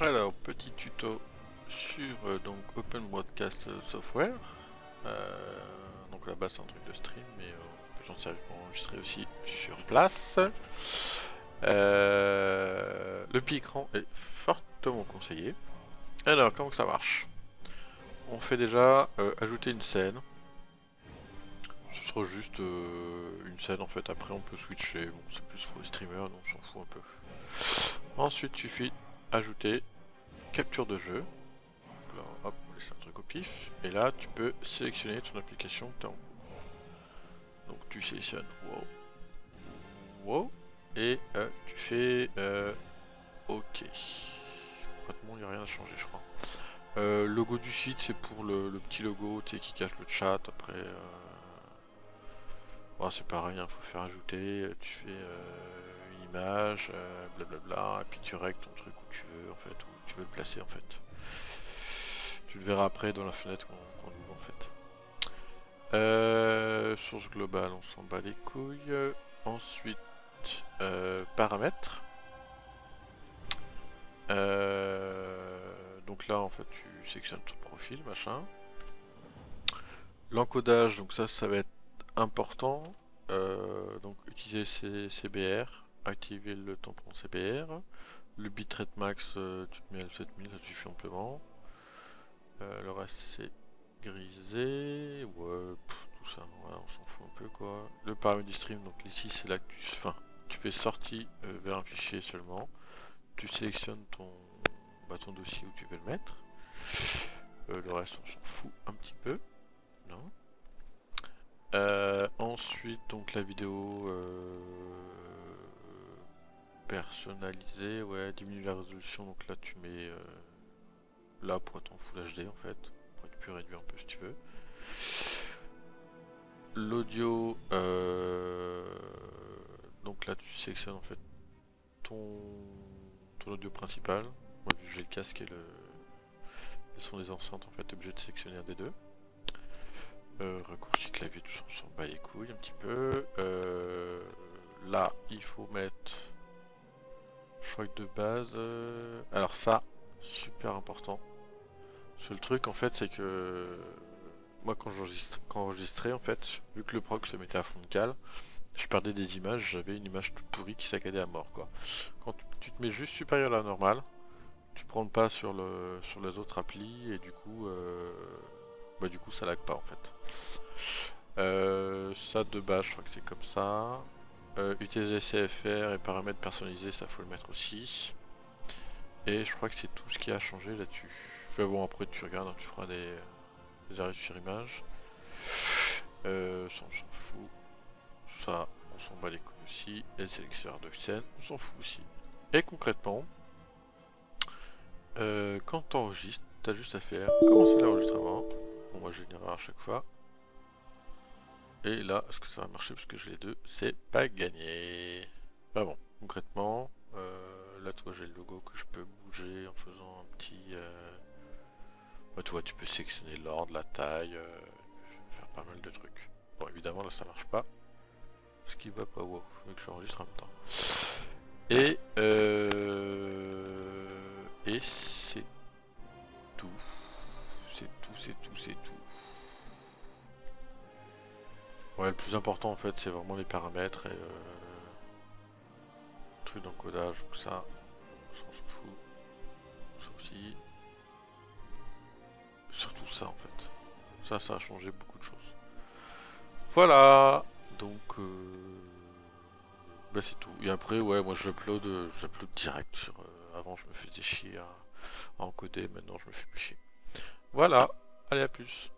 Alors, petit tuto sur donc Open Broadcast Software. Donc là-bas c'est un truc de stream, mais on peut s'en servir pour enregistrer aussi sur place. Le pic-écran est fortement conseillé. Alors, comment que ça marche? On fait déjà ajouter une scène. Ce sera juste une scène en fait. Après, on peut switcher. Bon, c'est plus pour les streamers, donc on s'en fout un peu. Ensuite, il suffit ajouter capture de jeu. Là, hop, on laisse un truc au pif. Et là, tu peux sélectionner ton application que tu as en cours. Donc, tu sélectionnes wow, wow, et tu fais OK. Concrètement, il n'y a rien à changer, je crois. Logo du site, c'est pour le petit logo qui cache le chat. Après, bon, c'est pareil, il faut faire ajouter. Tu fais une image, blablabla, et puis tu règles ton truc où tu veux, en fait, où tu veux le placer, en fait. Tu le verras après dans la fenêtre qu'on ouvre, en fait. Source globale, on s'en bat les couilles. Ensuite, paramètres. Donc là, en fait, tu sélectionnes ton profil, machin. L'encodage, donc ça va être important. Donc utiliser CBR, activer le tampon CBR. Le bitrate max, tu te mets à 7000, ça suffit amplement. Le reste c'est grisé, ouais, tout ça, voilà, on s'en fout un peu quoi. Le paramètre du stream, donc ici c'est là que tu fais sortie vers un fichier seulement. Tu sélectionnes ton dossier où tu veux le mettre. Le reste on s'en fout un petit peu, non. Ensuite donc la vidéo personnalisée, ouais, diminue la résolution, donc là tu mets là pour être en Full HD en fait. Après, tu peux réduire un peu si tu veux. L'audio, donc là tu sélectionnes en fait ton, ton audio principal. Moi vu que j'ai le casque et le son des enceintes, en fait t'es obligé de sélectionner un des deux. Raccourci clavier, tout ça on s'en bat les couilles un petit peu. Là il faut mettre, je crois que de base, alors ça, super important. Parce que le truc en fait c'est que moi quand j'enregistrais en fait, vu que le proc se mettait à fond de cale, je perdais des images, j'avais une image toute pourrie qui saccadait à mort quoi. Quand tu te mets juste supérieur à la normale, tu prends le pas sur les autres applis et du coup ça lag pas en fait. Ça de base je crois que c'est comme ça. Utiliser CFR et paramètres personnalisés, ça faut le mettre aussi. Et je crois que c'est tout ce qui a changé là-dessus. Enfin bon, après tu regardes, hein, tu feras des arrêts sur image. Ça on s'en fout. Ça on s'en bat les couilles aussi. Et le sélectionneur de scène, on s'en fout aussi. Et concrètement, quand tu enregistres, tu as juste à faire commencer l'enregistrement. Bon, moi j'ai une erreur à chaque fois. Et là, est-ce que ça va marcher parce que j'ai les deux? C'est pas gagné. Bah bon, concrètement, là toi j'ai le logo que je peux bouger en faisant un petit... Bah, tu vois, tu peux sélectionner l'ordre, la taille, faire pas mal de trucs. Bon, évidemment là ça marche pas. Ce qui va pas, wow, faut que j'enregistre en même temps. Et c'est tout. C'est tout. Ouais, le plus important en fait, c'est vraiment les paramètres et truc d'encodage, donc ça, on s'en fout. Ça aussi. Surtout ça en fait. Ça a changé beaucoup de choses. Voilà. Donc, bah c'est tout. Et après, ouais, moi j'upload direct sur. Avant, je me faisais chier à encoder, maintenant je me fais plus chier. Voilà. Allez, à plus.